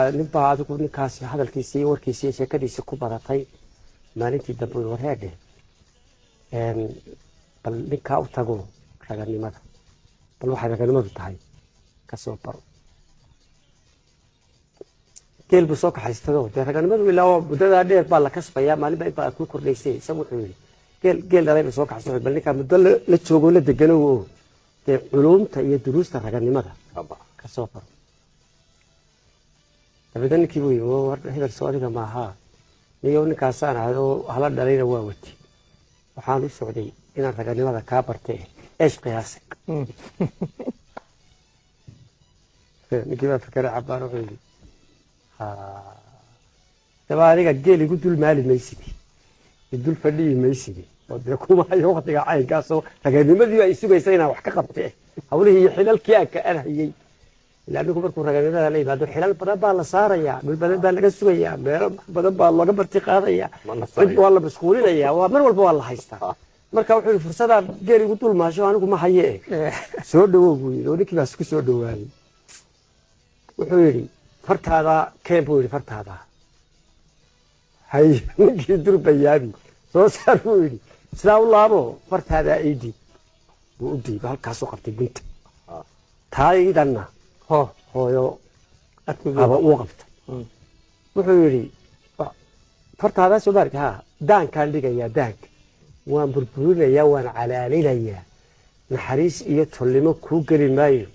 ninbaa adigu ninkaasi hadalkiisii warkiisii sheekadiisii ku badatay maalintii dambe wareedhe bal ninkaa u tago raganimada bal waxay raganimadu tahay ka soo baro geel buu soo kaxaystado dee raganimadu ilaa muddadaa dheer baa la kasbayaa maalin baa inbaa ku kordhaysay isagu wuxuu yidhi geel dhalay buu soo kaxaystay bal ninkaa muddo la joogo la degano oo dee culuumta iyo duruusta raganimada ka soo baro بدن كيبوي وهذا السؤال ده معها نيجون كاسان هذا هلا دليل واوتي وحالي السعودي إن الرجال ماذا كابرته إيش قياسك نجيب فكرة عبارة غيري تبع عليك الجيل يقول دول مالي ميسيدي يدول فلي ميسيدي ودركوا ما يوقف عين كاسو رجال ما ذي يسوق يسينا وحكقبته هقوله هي حلال كياك أنا هي لأنه كبركوا رجالنا ليه بعد الحلال بدأ الله صار يا بدأ لقى سويا بدأ الله قبل تقاضية والله بسخولنا يا ومن والله هيستا مركب حلو فرصة جري قلتوا ما شو أنا كم حيي سودو بوي لو نكى بس كسودو يعني وحولي فرت هذا كيف بوي فرت هذا هاي نكى بيابي صار بوي سلام الله بو فرت هذا إيدي بودي بهالكاسو قبتي بنت تاي دنا هو يو أبغى وقفت وحولي فرت هذا سبارك ها دان كان لقى يا دانك وان بربرون يا وان على ليلة نحريس يتهلمو كوكري مايو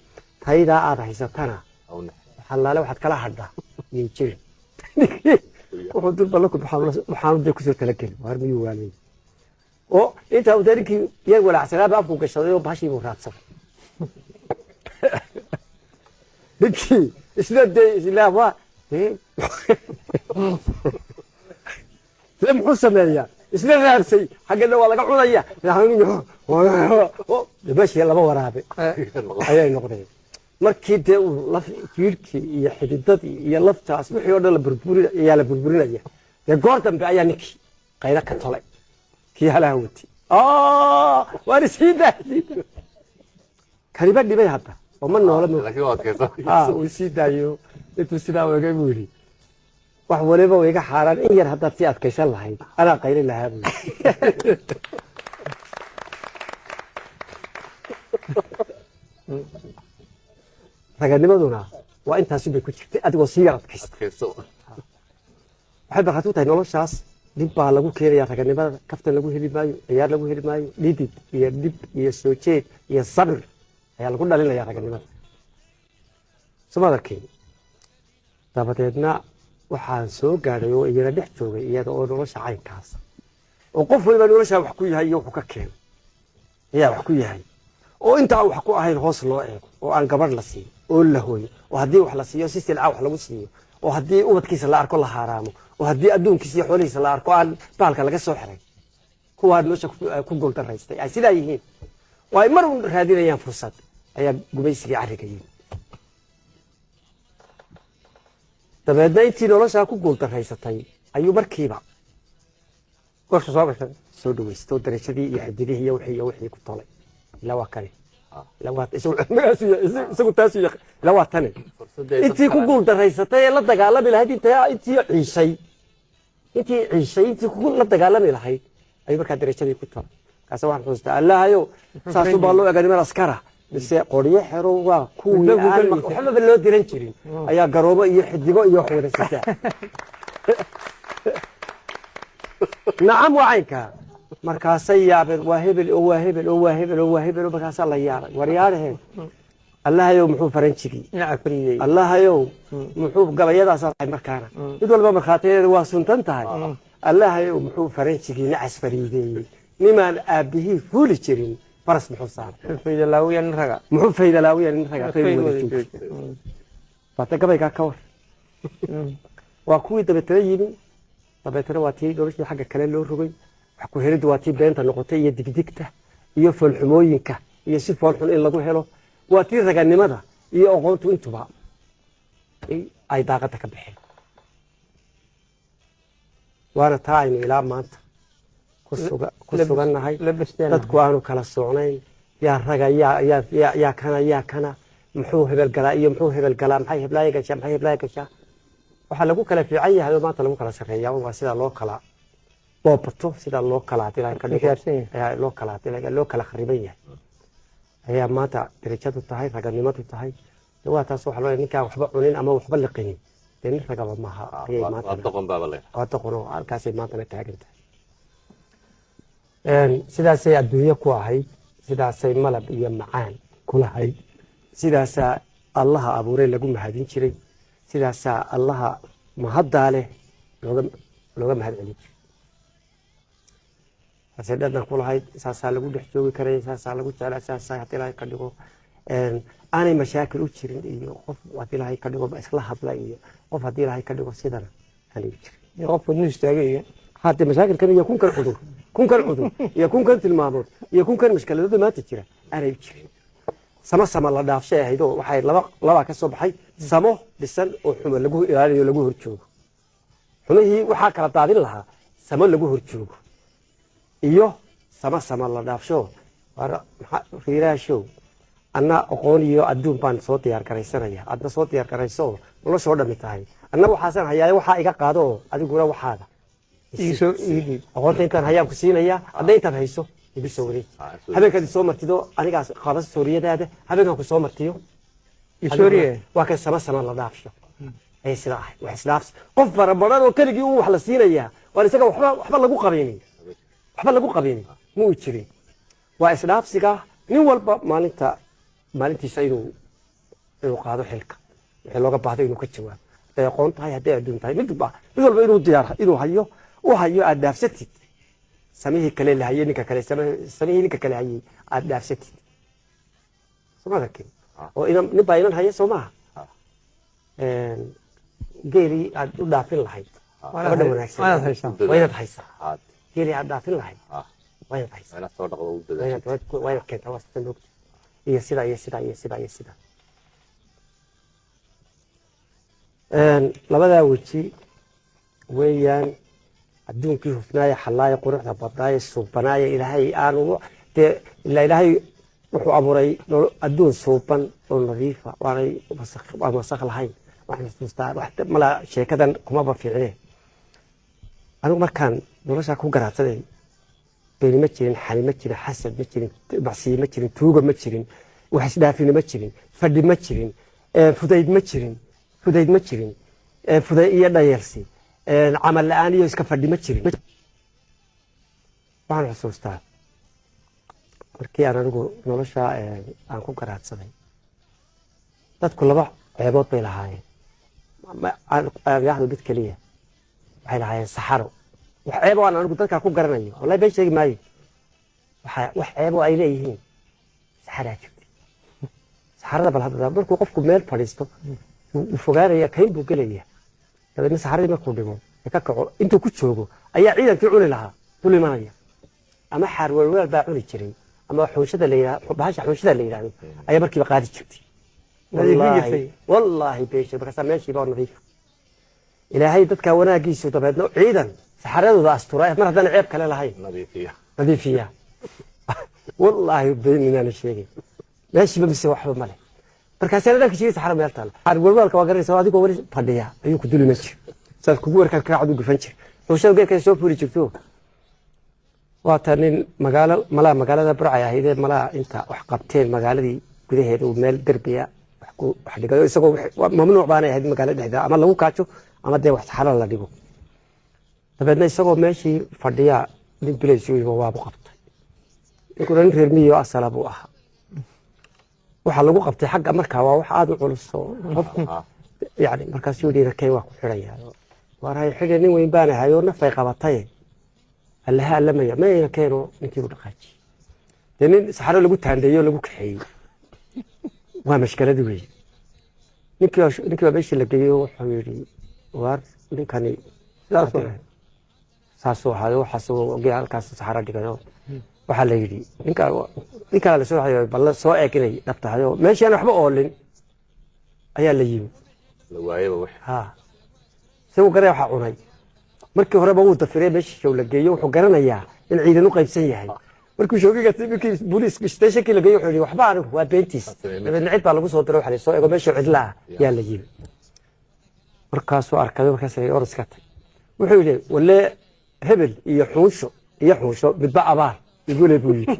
تايدا هذا حسابنا حلال واحد كلا حدا ينشري وحضر بالك محمد كسر تلكل وهرمي واني أو أنت ودارك يا ولا عسلاب أبوك الشاطئ وبحشي مراتب لكي إسلام ده إسلام وا لم حسن يا إسلام نفسي حقنا والله قعونا يا نحن ماشي يلا ما ورابي أي نقطة مركيد لف كيركي يا حديدتي يا لفت أسمح يا ولا بربوري يا لا بربوري يا قارتم بعيانك غيرك طلع كي هلاوتي وأنا سيدة كريبك دي بيهتا ومن نولد لكن وقت كذا وسيدة يو تسيدة وجايبولي وحوليبه ويجا حاران إيه هذا في أتكسر لهاي أنا قايل لها رجعني ما دونا وأنت هسيب كنت أدي وصية أتكسر بحب خطوة إنه شخص ديبا لغو كير يا رجعني ما كفت لغو هلي مايو عيار لغو هلي مايو ليدي يديب يسوتشيت يصبر يا لغو دلنا يا رجعني ما سما ذكي dabadeedna waxaan soo gaaray oo iyada dhex joogay iyada oo nolosha caynkaas oo qof waliba nolosha wax ku yahay iyo wax ka keen yaa wax ku yahay oo inta wax ku ahayn hoos loo eego oo aan gabar la siiyo oo la hooyo oo hadii wax la siiyo si silca wax lagu siiyo oo hadii ubadkiisa la arko la haraamo oo hadii adduunkiisa iyo xoolihiisa la arko aan baalka laga soo xiray kuwa nolosha ku gooltaraystay ay sidaa yihiin way mar raadinayaan fursad ayaa gumaysiga carrigayeen dabeedna intii nolosha ku guultaraysatay ayuu markiiba qorshe soo dhaweystay darajadii iyo xidigihii iyo wixii ku tolay ilaa waa kale ilaa waa isagu taas ilaa waa tan intii ku guultaraysatay la dagaalami lahayd intii ciishay ku la dagaalami lahayd ayuu markaa darajadii ku tolay kaas waxaan xusuustaa allahayo saasuu baa loo egaa niman askara بس قرية حروة كوي وحنا باللو ديرنشرين أيا قروبة يحدقوا يأخذ الستة نعم وعينك مركزي يابر واهبل وبكاس الله يارك ورياره الله يوم محو فرنشكي الله يوم محو قبيلة صار مركانا يدول بمرخاتين واسون تنتهي الله يوم محو فرنشكي نعس فريدي نمان أبيه فولشرين فرس محصان فايدة لاوية نرجع فايدة لاوية نرجع فتقبل كاكور وأكوي تبتريني تبتري واتي دورش حاجة كلام له رجوي حكوا هرد واتي بين النقطية دقيقته يفعل حموينك يسيف فرحون إلا جو هلو واتي رجع نمدا يأخذ وانتو بقى أي طاقتك بحال وأنا تاين إلى ما أنت كسوغان هاي dadku aanu kala socnayn yaa raga yaa kana muxuu hebel galaa iyo muxuu hebel galaa maxay heblaay gashaa waxa lagu kala fiican yahay maanta lagu kala sareeyaa waa sida loo kala boobato sida loo kala dilay ka dhigay ayaa loo kala dilay loo kala khariban yahay ayaa maanta darajadu tahay raganimadu tahay waa taas waxa loo ninka waxba cunin ama waxba liqin in ragaba maaha ayay maanta doqon baba leh doqon halkaas ay maanta taagan tahay sidaasay adduunyo ku ahayd sidaasay malab iyo macaan ku lahayd sidaas Allah abuuray lagu mahadin jiray sidaas Allah mahadda leh looga mahad celin jiray asadana ku lahayd saas lagu dhex joogi karay saas lagu jecel saas hadii la ka dhigo aanay mashaakil u jirin iyo qof hadii la ka dhigo isla hadla iyo qof hadii la ka dhigo sidana aanay jirin qof wadnu istaagay hadii mashaakil kan iyo kun kan cudur iyo kun kan tilmaamood iyo kun kan mushkilada maanta jira aanay jirin sama la dhaafshay ahaydo waxay laba ka soo baxay samo dhisan oo xumo lagu ilaaliyo lagu horjoogo xumihii waxa kala daadin lahaa samo lagu horjoogo iyo sama la dhaafsho riiraasho anna aqoon iyo adduun baan soo diyaar garaysanaya adna soo diyaar garayso nolosha dhami tahay anna waxaasan hayaa waxa iga qaado adiguna waxaaga aqoonta intaan hayaan ku siinaya hadday intaan hayso igu soo wareeg habeenkii soo martido anigaas qabas Sooriyadaada habeenkan ku soo martiyo Sooriye waa ka sama la dhaafsho ay sida ah wax islaafs qof farabadan oo kaligi uu wax la siinaya waa isaga waxba lagu qabeenay muu jirin waa islaafsiga nin walba maalintiisa inuu qaado xilka wixii looga baahday inuu ka jawaabo haday aqoon tahay haday adduun tahay mid walba inuu diyaar inuu hayo aad dhaafsatid samihii kale la hayay ninka kale samihii ninka kale hayay aad dhaafsatid soomaalka oo nin baa inan hayay Soomaa geeri aad u dhaafin lahayd waa wanaagsan waa haysaa geeri aad dhaafin lahayd waa haysaa ana soo dhaqdo u dadashay waa keenta wastan lugta iyo sida labada waji weeyaan adduunkii hufnaaya xalaaya quruxda badnaaya suubanaaya ilaahay aanu ilaahay wuxuu abuuray adduun suuban oo nadiifa waanay wasakh lahayn waxaan xasuustaa mala sheekadan kuma fiicne anigu markaan nolosha ku garaadsaday been ma jirin xali ma jirin xasad ma jirin macsiyo ma jirin tuuga ma jirin wax isdhaafin ma jirin fadhi ma jirin fudayd ma jirin fuday iyo dhayalsi amal la'aan iyo iska fadhi ma jirin waxaan xasuustaa markii aan anigu nolosha aan ku garaadsaday dadku laba ceebood bay lahaayeen aan yaahdo mid kaliya waxay lahaayeen saxaro wax ceebo aan anigu dadka ku garanayo wallahi been sheegi maayo wax ceebo ay leeyihiin saxara jirtay saxarada bal hadda markuu qofku meel fadhiisto uu fogaanaya kayn buu gelaya dadna saxaradii markuu dhigo ka kaco intuu ku joogo ayaa ciidankii cuni lahaa dulimanaya ama xarwalwal baa cuni jiray ama xooshada leeyahay bahasha xooshada leeyahay ayaa markiiba qaadi jirtay wallahi beesha markaas meeshii baa nadiif ilaahay dadka wanaagiisu dabeedna ciidan saxaradooda asturay mar haddana ceeb kale lahayn nadiifiya wallahi beenina sheegay meeshii ba mise waxba male markaas aan dadka jiray saxara meel taal xarwalwalka waa garanaysaa adigoo wali fadhiya ayuu ku duliman jiray saas kugu warkaa ka cadu gufan jiray xooshada geedka soo fuuli jirto waa tanin magaalada Burcay ahayd malaa inta wax qabteen magaaladii gudaheeda oo meel darbiya wax dhigayo isagoo mamnuuc baan ahayd magaalada dhexdeeda ama lagu kaajo ama de wax saxara la dhigo dabeedna isagoo meeshii fadhiya nin bilaysiyo waa qabtay inkuu reer miyo asalabu ah waxa lagu qabtay xagga markaa waa wax aad u culus yani markaas uu dhina kay waa ku xiraya waray xidhay nin weyn baan ahayo nafay qabatay allaha lamaya ma ina keeno ninkii u dhaqaaji denin saxaro lagu taandeeyo lagu kaxeeyay waa mashkaladu weey ninkii meeshii la geeyo wuxuu yiri war ninkani saasoo hado waxa soo halkaas saxaro dhigayo waxa la yiri ninka la soo hayo bal soo eegnay dhabtahayo meeshii aan waxba oolin ayaa la yimi la waayay wax soo garay waxa cunay markii hore uu dafiray meeshii la geeyo wuxuu garanayaa in ciidan u qaybsan yahay markuu shoogiga markii booliiska station-kii la geeyo wuxuu yiri waxba anigu waa beentiis dabeedna cid baa lagu soo diray waxa la soo eego meeshii cidla yaa la yimi markaasuu arkaday markaas ay or iska tag wuxuu yidhi walle hebel iyo xuunsho midba abaal igule buu yidhi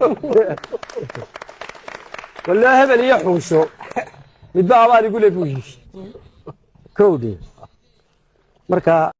walle hebel iyo xuunsho midba abaal igule buu yidhi kowdii marka